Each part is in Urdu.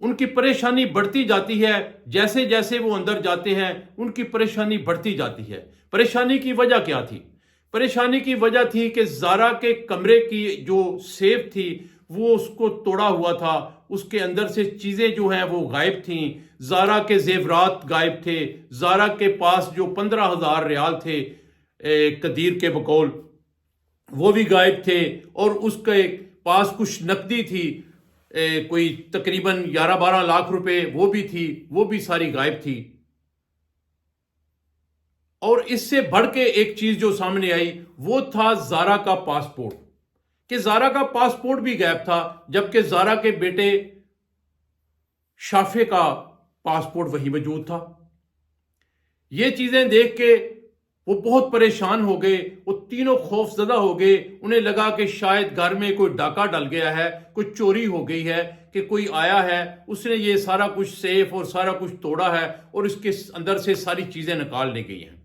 ان کی پریشانی بڑھتی جاتی ہے، جیسے جیسے وہ اندر جاتے ہیں ان کی پریشانی بڑھتی جاتی ہے۔ پریشانی کی وجہ کیا تھی؟ پریشانی کی وجہ تھی کہ زارا کے کمرے کی جو سیف تھی وہ اس کو توڑا ہوا تھا، اس کے اندر سے چیزیں جو ہیں وہ غائب تھیں، زارا کے زیورات غائب تھے، زارا کے پاس جو 15,000 ریال تھے قدیر کے بقول وہ بھی غائب تھے، اور اس کے پاس کچھ نقدی تھی کوئی تقریباً 11-12 لاکھ روپے وہ بھی تھی، وہ بھی ساری غائب تھی۔ اور اس سے بڑھ کے ایک چیز جو سامنے آئی وہ تھا زارا کا پاسپورٹ، کہ زارا کا پاسپورٹ بھی غائب تھا، جبکہ زارا کے بیٹے شافع کا پاسپورٹ وہی موجود تھا۔ یہ چیزیں دیکھ کے وہ بہت پریشان ہو گئے، وہ تینوں خوف زدہ ہو گئے، انہیں لگا کہ شاید گھر میں کوئی ڈاکہ ڈل گیا ہے، کوئی چوری ہو گئی ہے، کہ کوئی آیا ہے، اس نے یہ سارا کچھ سیف اور سارا کچھ توڑا ہے اور اس کے اندر سے ساری چیزیں نکال لی گئی ہیں۔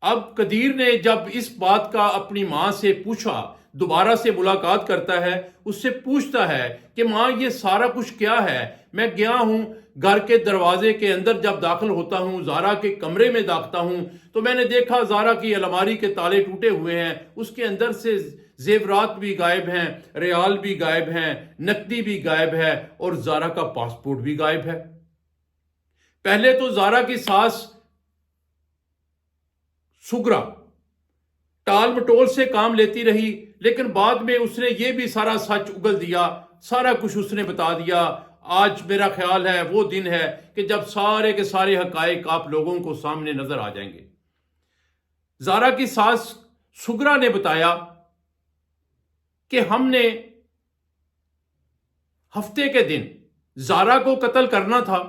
اب قدیر نے جب اس بات کا اپنی ماں سے پوچھا، دوبارہ سے ملاقات کرتا ہے، اس سے پوچھتا ہے کہ ماں یہ سارا کچھ کیا ہے؟ میں گیا ہوں گھر کے دروازے کے اندر، جب داخل ہوتا ہوں زارا کے کمرے میں داخلتا ہوں تو میں نے دیکھا زارا کی الماری کے تالے ٹوٹے ہوئے ہیں، اس کے اندر سے زیورات بھی غائب ہیں، ریال بھی غائب ہیں، نقدی بھی غائب ہے، اور زارا کا پاسپورٹ بھی غائب ہے۔ پہلے تو زارا کی ساس سگرا ٹال مٹول سے کام لیتی رہی، لیکن بعد میں اس نے یہ بھی سارا سچ اگل دیا، سارا کچھ اس نے بتا دیا۔ آج میرا خیال ہے وہ دن ہے کہ جب سارے کے سارے حقائق آپ لوگوں کو سامنے نظر آ جائیں گے۔ زارا کی ساس سگرا نے بتایا کہ ہم نے ہفتے کے دن زارا کو قتل کرنا تھا،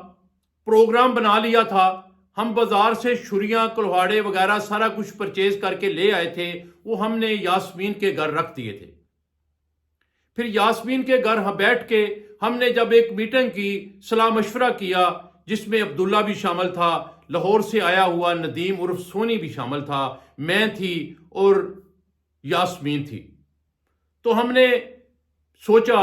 پروگرام بنا لیا تھا، ہم بازار سے چھریاں کلہاڑے وغیرہ سارا کچھ پرچیز کر کے لے آئے تھے، وہ ہم نے یاسمین کے گھر رکھ دیے تھے۔ پھر یاسمین کے گھر بیٹھ کے ہم نے جب ایک میٹنگ کی، صلاح مشورہ کیا، جس میں عبداللہ بھی شامل تھا، لاہور سے آیا ہوا ندیم عرف سونی بھی شامل تھا، میں تھی اور یاسمین تھی، تو ہم نے سوچا،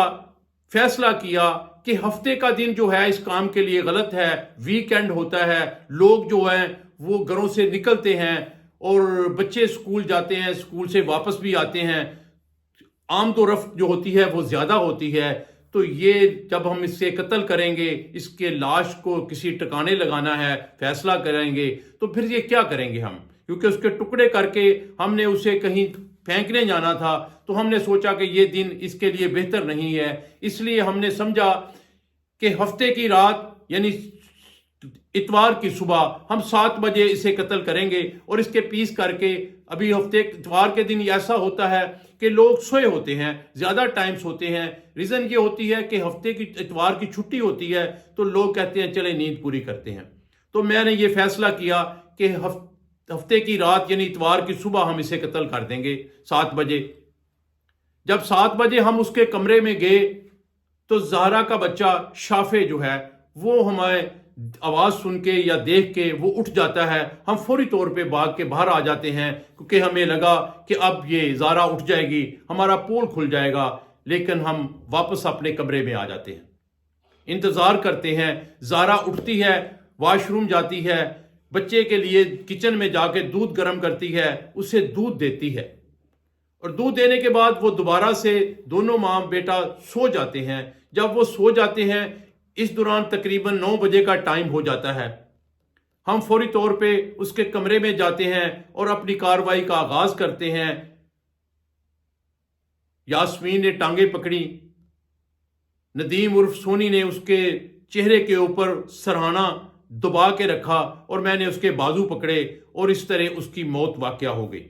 فیصلہ کیا کہ ہفتے کا دن جو ہے اس کام کے لیے غلط ہے، ویکینڈ ہوتا ہے، لوگ جو ہیں وہ گھروں سے نکلتے ہیں اور بچے سکول جاتے ہیں، سکول سے واپس بھی آتے ہیں، آمد و رفت جو ہوتی ہے وہ زیادہ ہوتی ہے، تو یہ جب ہم اس سے قتل کریں گے، اس کے لاش کو کسی ٹکانے لگانا ہے، فیصلہ کریں گے، تو پھر یہ کیا کریں گے ہم، کیونکہ اس کے ٹکڑے کر کے ہم نے اسے کہیں پھینکنے جانا تھا، تو ہم نے سوچا کہ یہ دن اس کے لیے بہتر نہیں ہے، اس لیے ہم نے سمجھا کہ ہفتے کی رات یعنی اتوار کی صبح ہم 7 بجے اسے قتل کریں گے، اور اس کے پیس کر کے، ابھی ہفتے اتوار کے دن ایسا ہوتا ہے کہ لوگ سوئے ہوتے ہیں، زیادہ ٹائم سوتے ہیں، ریزن یہ ہوتی ہے کہ ہفتے کی اتوار کی چھٹی ہوتی ہے تو لوگ کہتے ہیں چلے نیند پوری کرتے ہیں۔ تو میں نے یہ فیصلہ کیا کہ ہفتے کی رات یعنی اتوار کی صبح ہم اسے قتل کر دیں گے 7 بجے۔ جب 7 بجے ہم اس کے کمرے میں گئے تو زہرا کا بچہ شافع جو ہے وہ ہمیں آواز سن کے یا دیکھ کے وہ اٹھ جاتا ہے، ہم فوری طور پہ بھاگ کے باہر آ جاتے ہیں، کیونکہ ہمیں لگا کہ اب یہ زہرا اٹھ جائے گی، ہمارا پول کھل جائے گا، لیکن ہم واپس اپنے کمرے میں آ جاتے ہیں، انتظار کرتے ہیں۔ زہرا اٹھتی ہے، واش روم جاتی ہے، بچے کے لیے کچن میں جا کے دودھ گرم کرتی ہے، اسے دودھ دیتی ہے، اور دودھ دینے کے بعد وہ دوبارہ سے دونوں ماں بیٹا سو جاتے ہیں۔ جب وہ سو جاتے ہیں، اس دوران تقریباً 9 بجے کا ٹائم ہو جاتا ہے، ہم فوری طور پہ اس کے کمرے میں جاتے ہیں اور اپنی کارروائی کا آغاز کرتے ہیں۔ یاسمین نے ٹانگیں پکڑی، ندیم عرف سونی نے اس کے چہرے کے اوپر سرہانہ دبا کے رکھا اور میں نے اس کے بازو پکڑے، اور اس طرح اس کی موت واقع ہو گئی۔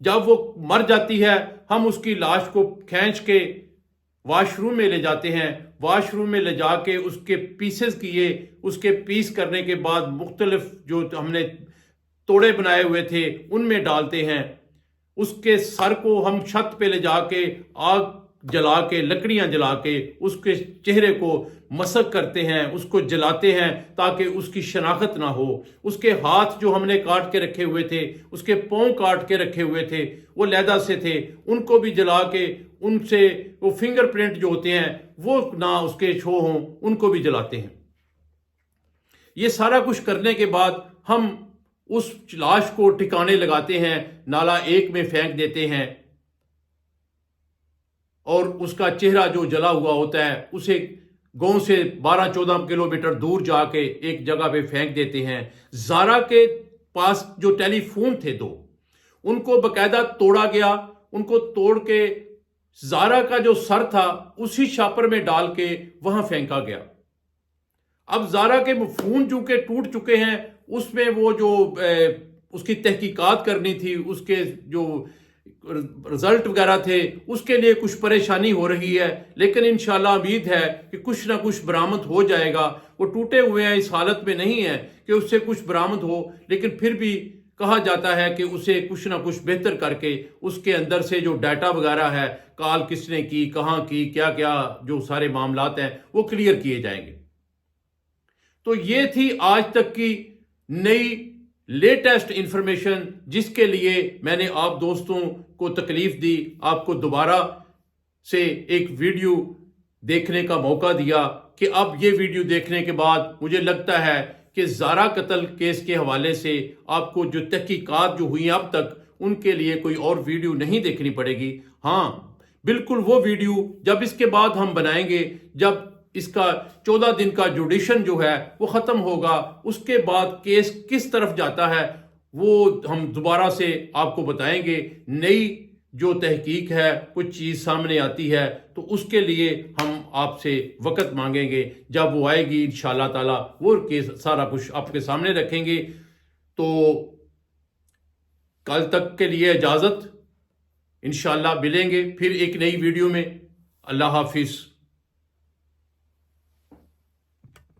جب وہ مر جاتی ہے، ہم اس کی لاش کو کھینچ کے واش روم میں لے جاتے ہیں، واش روم میں لے جا کے اس کے پیسز کیے، اس کے پیس کرنے کے بعد مختلف جو ہم نے توڑے بنائے ہوئے تھے ان میں ڈالتے ہیں۔ اس کے سر کو ہم چھت پہ لے جا کے آگ جلا کے، لکڑیاں جلا کے اس کے چہرے کو مسخ کرتے ہیں، اس کو جلاتے ہیں تاکہ اس کی شناخت نہ ہو۔ اس کے ہاتھ جو ہم نے کاٹ کے رکھے ہوئے تھے، اس کے پاؤں کاٹ کے رکھے ہوئے تھے، وہ علیحدہ سے تھے، ان کو بھی جلا کے ان سے وہ فنگر پرنٹ جو ہوتے ہیں وہ نہ اس کے شو ہوں، ان کو بھی جلاتے ہیں۔ یہ سارا کچھ کرنے کے بعد ہم اس لاش کو ٹھکانے لگاتے ہیں، نالا 1 میں پھینک دیتے ہیں، اور اس کا چہرہ جو جلا ہوا ہوتا ہے اسے گاؤں سے 12-14 کلومیٹر دور جا کے ایک جگہ پہ پھینک دیتے ہیں۔ زارا کے پاس جو ٹیلی فون تھے 2، ان کو باقاعدہ توڑا گیا، ان کو توڑ کے زارا کا جو سر تھا اسی شاپر میں ڈال کے وہاں پھینکا گیا۔ اب زارا کے فون چونکہ ٹوٹ چکے ہیں، اس میں وہ جو اس کی تحقیقات کرنی تھی، اس کے جو رزلٹ وغیرہ تھے، اس کے لیے کچھ پریشانی ہو رہی ہے، لیکن انشاءاللہ امید ہے کہ کچھ نہ کچھ برآمد ہو جائے گا۔ وہ ٹوٹے ہوئے ہیں، اس حالت میں نہیں ہے کہ اس سے کچھ برآمد ہو، لیکن پھر بھی کہا جاتا ہے کہ اسے کچھ نہ کچھ بہتر کر کے اس کے اندر سے جو ڈیٹا وغیرہ ہے، کال کس نے کی، کہاں کی، کیا کیا جو سارے معاملات ہیں وہ کلیئر کیے جائیں گے۔ تو یہ تھی آج تک کی نئی لیٹسٹ انفارمیشن، جس کے لیے میں نے آپ دوستوں کو تکلیف دی، آپ کو دوبارہ سے ایک ویڈیو دیکھنے کا موقع دیا کہ اب یہ ویڈیو دیکھنے کے بعد مجھے لگتا ہے کہ زارا قتل کیس کے حوالے سے آپ کو جو تحقیقات جو ہوئی اب تک، ان کے لیے کوئی اور ویڈیو نہیں دیکھنی پڑے گی۔ ہاں بالکل وہ ویڈیو جب اس کے بعد ہم بنائیں گے، جب اس کا 14 دن کا جوڈیشن جو ہے وہ ختم ہوگا، اس کے بعد کیس کس طرف جاتا ہے وہ ہم دوبارہ سے آپ کو بتائیں گے۔ نئی جو تحقیق ہے، کچھ چیز سامنے آتی ہے تو اس کے لیے ہم آپ سے وقت مانگیں گے، جب وہ آئے گی انشاءاللہ تعالی وہ کیس سارا کچھ آپ کے سامنے رکھیں گے۔ تو کل تک کے لیے اجازت، انشاءاللہ ملیں گے پھر ایک نئی ویڈیو میں۔ اللہ حافظ۔